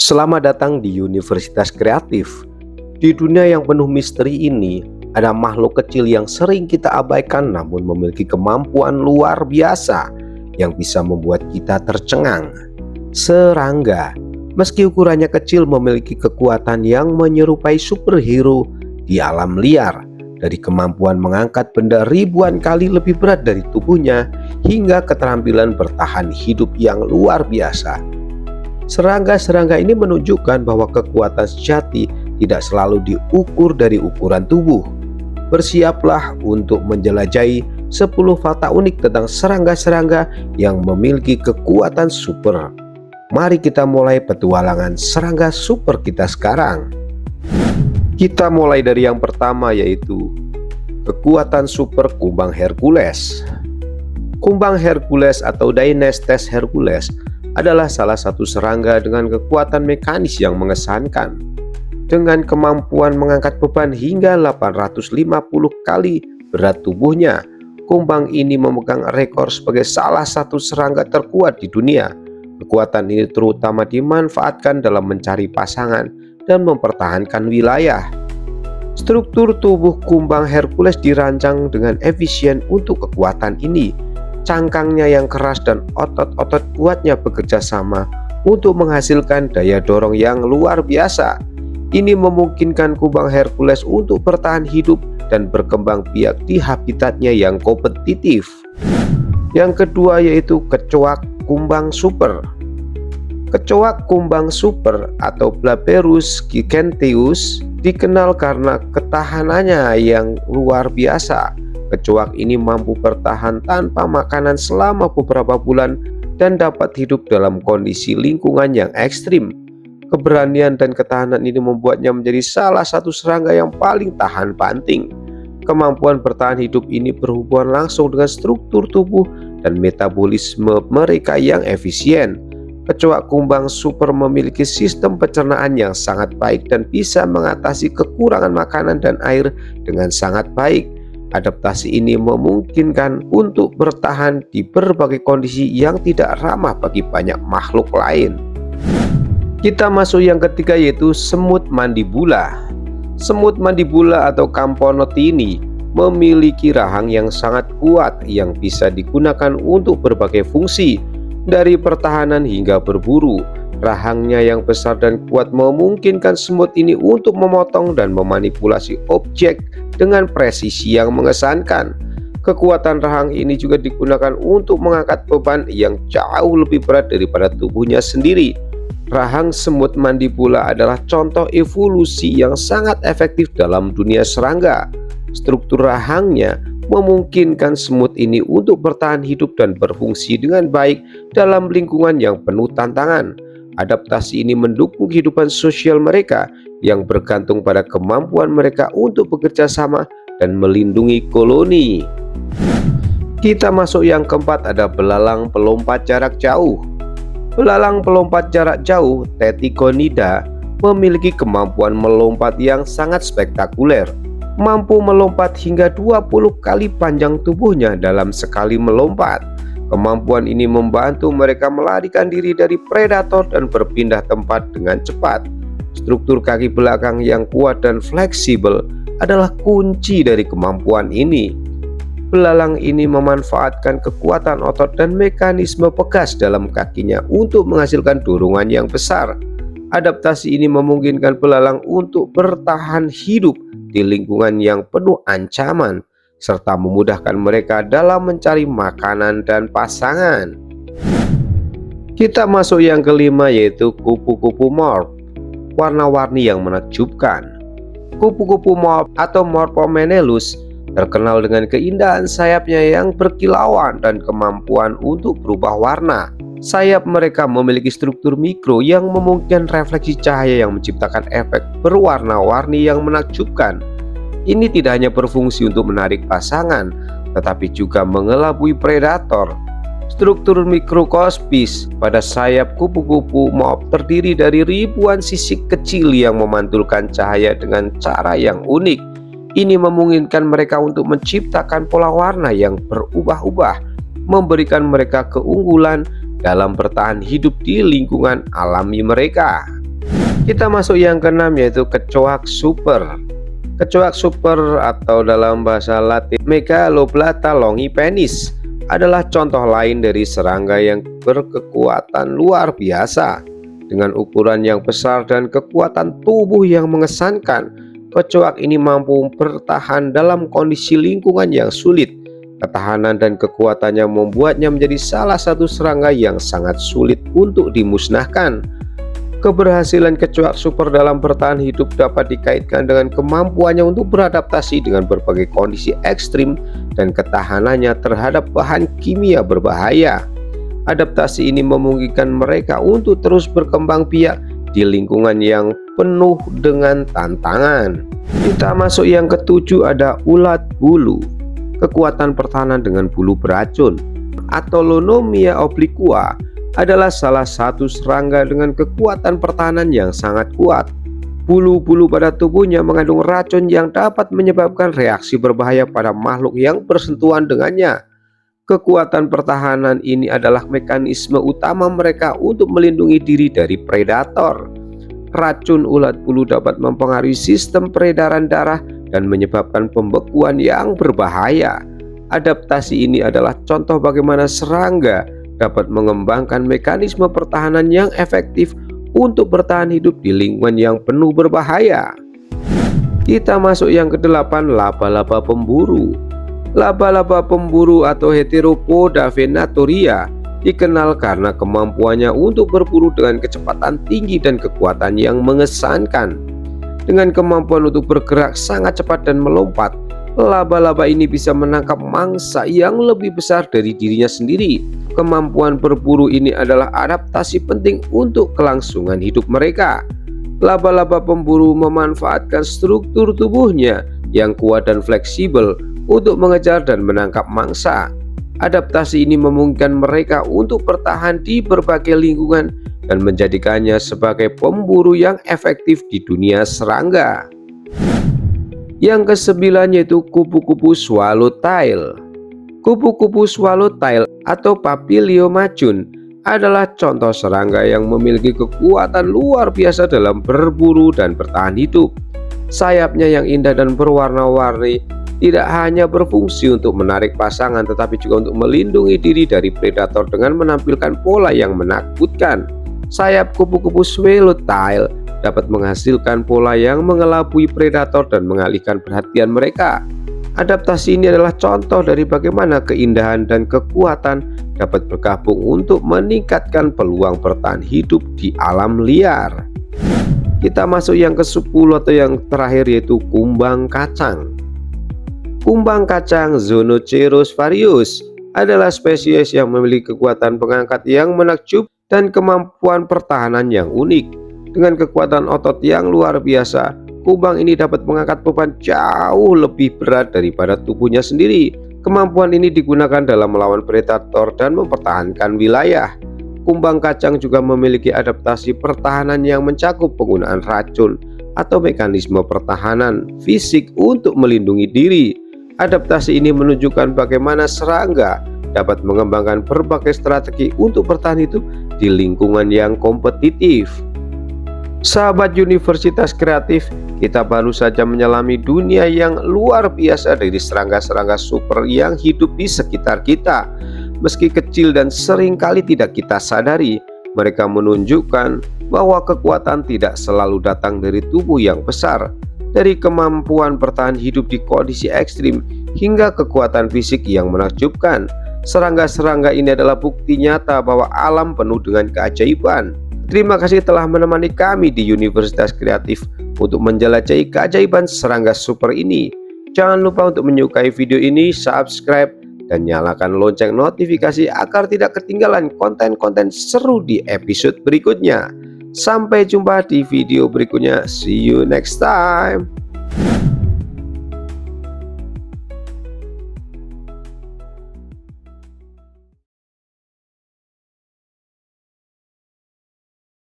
Selamat datang di Universitas Kreatif. Di dunia yang penuh misteri ini, ada makhluk kecil yang sering kita abaikan namun memiliki kemampuan luar biasa yang bisa membuat kita tercengang. Serangga, meski ukurannya kecil, memiliki kekuatan yang menyerupai superhero di alam liar. Dari kemampuan mengangkat benda ribuan kali lebih berat dari tubuhnya hingga keterampilan bertahan hidup yang luar biasa. Serangga-serangga ini menunjukkan bahwa kekuatan sejati tidak selalu diukur dari ukuran tubuh. Bersiaplah untuk menjelajahi 10 fakta unik tentang serangga-serangga yang memiliki kekuatan super. Mari kita mulai petualangan serangga super kita sekarang. Kita mulai dari yang pertama, yaitu kekuatan super kumbang Hercules. Kumbang Hercules atau Dynastes Hercules adalah salah satu serangga dengan kekuatan mekanis yang mengesankan. Dengan kemampuan mengangkat beban hingga 850 kali berat tubuhnya, kumbang ini memegang rekor sebagai salah satu serangga terkuat di dunia. Kekuatan ini terutama dimanfaatkan dalam mencari pasangan dan mempertahankan wilayah. Struktur tubuh kumbang Hercules dirancang dengan efisien untuk kekuatan ini. Cangkangnya yang keras dan otot-otot kuatnya bekerja sama untuk menghasilkan daya dorong yang luar biasa. Ini memungkinkan kumbang Hercules untuk bertahan hidup dan berkembang biak di habitatnya yang kompetitif. Yang kedua yaitu kecoak kumbang super. Kecoak kumbang super atau Blaberus giganteus dikenal karena ketahanannya yang luar biasa. Kecoak ini mampu bertahan tanpa makanan selama beberapa bulan dan dapat hidup dalam kondisi lingkungan yang ekstrim. Keberanian dan ketahanan ini membuatnya menjadi salah satu serangga yang paling tahan banting. Kemampuan bertahan hidup ini berhubungan langsung dengan struktur tubuh dan metabolisme mereka yang efisien. Kecoak kumbang super memiliki sistem pencernaan yang sangat baik dan bisa mengatasi kekurangan makanan dan air dengan sangat baik. Adaptasi ini memungkinkan untuk bertahan di berbagai kondisi yang tidak ramah bagi banyak makhluk lain. Kita masuk yang ketiga, yaitu semut mandibula. Semut mandibula atau Camponotini memiliki rahang yang sangat kuat yang bisa digunakan untuk berbagai fungsi, dari pertahanan hingga berburu. Rahangnya yang besar dan kuat memungkinkan semut ini untuk memotong dan memanipulasi objek dengan presisi yang mengesankan. Kekuatan rahang ini juga digunakan untuk mengangkat beban yang jauh lebih berat daripada tubuhnya sendiri. Rahang semut mandibula adalah contoh evolusi yang sangat efektif dalam dunia serangga. Struktur rahangnya memungkinkan semut ini untuk bertahan hidup dan berfungsi dengan baik dalam lingkungan yang penuh tantangan. Adaptasi ini mendukung kehidupan sosial mereka yang bergantung pada kemampuan mereka untuk bekerja sama dan melindungi koloni. Kita masuk yang keempat, ada belalang pelompat jarak jauh. Belalang pelompat jarak jauh Teticonida memiliki kemampuan melompat yang sangat spektakuler, mampu melompat hingga 20 kali panjang tubuhnya dalam sekali melompat. Kemampuan ini membantu mereka melarikan diri dari predator dan berpindah tempat dengan cepat. Struktur kaki belakang yang kuat dan fleksibel adalah kunci dari kemampuan ini. Belalang ini memanfaatkan kekuatan otot dan mekanisme pegas dalam kakinya untuk menghasilkan dorongan yang besar. Adaptasi ini memungkinkan belalang untuk bertahan hidup di lingkungan yang penuh ancaman, serta memudahkan mereka dalam mencari makanan dan pasangan. Kita masuk yang kelima, yaitu kupu-kupu morph, warna-warni yang menakjubkan. Kupu-kupu morph atau Morphomenelus terkenal dengan keindahan sayapnya yang berkilauan dan kemampuan untuk berubah warna. Sayap mereka memiliki struktur mikro yang memungkinkan refleksi cahaya yang menciptakan efek berwarna-warni yang menakjubkan. Ini tidak hanya berfungsi untuk menarik pasangan, tetapi juga mengelabui predator. Struktur mikroskospis pada sayap kupu-kupu morph terdiri dari ribuan sisik kecil yang memantulkan cahaya dengan cara yang unik. Ini memungkinkan mereka untuk menciptakan pola warna yang berubah-ubah, memberikan mereka keunggulan dalam bertahan hidup di lingkungan alami mereka. Kita masuk yang keenam, yaitu kecoak super. Kecoak super atau dalam bahasa Latin Megaloblata longipenis adalah contoh lain dari serangga yang berkekuatan luar biasa. Dengan ukuran yang besar dan kekuatan tubuh yang mengesankan, kecoak ini mampu bertahan dalam kondisi lingkungan yang sulit. Ketahanan dan kekuatannya membuatnya menjadi salah satu serangga yang sangat sulit untuk dimusnahkan. Keberhasilan kecoak super dalam bertahan hidup dapat dikaitkan dengan kemampuannya untuk beradaptasi dengan berbagai kondisi ekstrim dan ketahanannya terhadap bahan kimia berbahaya. Adaptasi ini memungkinkan mereka untuk terus berkembang biak di lingkungan yang penuh dengan tantangan. Kita masuk yang ketujuh, ada ulat bulu. Kekuatan pertahanan dengan bulu beracun atau Lonomia obliqua adalah salah satu serangga dengan kekuatan pertahanan yang sangat kuat. Bulu-bulu pada tubuhnya mengandung racun yang dapat menyebabkan reaksi berbahaya pada makhluk yang bersentuhan dengannya. Kekuatan pertahanan ini adalah mekanisme utama mereka untuk melindungi diri dari predator. Racun ulat bulu dapat mempengaruhi sistem peredaran darah dan menyebabkan pembekuan yang berbahaya. Adaptasi ini adalah contoh bagaimana serangga dapat mengembangkan mekanisme pertahanan yang efektif untuk bertahan hidup di lingkungan yang penuh berbahaya. Kita masuk yang kedelapan, laba-laba pemburu. Laba-laba pemburu atau Heteropoda venatoria dikenal karena kemampuannya untuk berburu dengan kecepatan tinggi dan kekuatan yang mengesankan. Dengan kemampuan untuk bergerak sangat cepat dan melompat, laba-laba ini bisa menangkap mangsa yang lebih besar dari dirinya sendiri. Kemampuan berburu ini adalah adaptasi penting untuk kelangsungan hidup mereka. Laba-laba pemburu memanfaatkan struktur tubuhnya yang kuat dan fleksibel untuk mengejar dan menangkap mangsa. Adaptasi ini memungkinkan mereka untuk bertahan di berbagai lingkungan dan menjadikannya sebagai pemburu yang efektif di dunia serangga. Yang kesembilan, yaitu kupu-kupu swallowtail. Kupu-kupu swallowtail atau Papiliomachun adalah contoh serangga yang memiliki kekuatan luar biasa dalam berburu dan bertahan hidup. Sayapnya yang indah dan berwarna-warni tidak hanya berfungsi untuk menarik pasangan, tetapi juga untuk melindungi diri dari predator dengan menampilkan pola yang menakutkan. Sayap kupu-kupu swallowtail dapat menghasilkan pola yang mengelabui predator dan mengalihkan perhatian mereka. Adaptasi ini adalah contoh dari bagaimana keindahan dan kekuatan dapat bergabung untuk meningkatkan peluang bertahan hidup di alam liar. Kita masuk yang ke-10 atau yang terakhir, yaitu kumbang kacang. Kumbang kacang Zonoceros varius adalah spesies yang memiliki kekuatan pengangkat yang menakjub dan kemampuan pertahanan yang unik. Dengan kekuatan otot yang luar biasa, kumbang ini dapat mengangkat beban jauh lebih berat daripada tubuhnya sendiri. Kemampuan ini digunakan dalam melawan predator dan mempertahankan wilayah. Kumbang kacang juga memiliki adaptasi pertahanan yang mencakup penggunaan racun atau mekanisme pertahanan fisik untuk melindungi diri. Adaptasi ini menunjukkan bagaimana serangga dapat mengembangkan berbagai strategi untuk bertahan hidup di lingkungan yang kompetitif. Sahabat Universitas Kreatif, kita baru saja menyelami dunia yang luar biasa dari serangga-serangga super yang hidup di sekitar kita. Meski kecil dan seringkali tidak kita sadari, mereka menunjukkan bahwa kekuatan tidak selalu datang dari tubuh yang besar. Dari kemampuan bertahan hidup di kondisi ekstrim hingga kekuatan fisik yang menakjubkan, serangga-serangga ini adalah bukti nyata bahwa alam penuh dengan keajaiban. Terima kasih telah menemani kami di Universitas Kreatif untuk menjelajahi keajaiban serangga super ini. Jangan lupa untuk menyukai video ini, subscribe, dan nyalakan lonceng notifikasi agar tidak ketinggalan konten-konten seru di episode berikutnya. Sampai jumpa di video berikutnya. See you next time.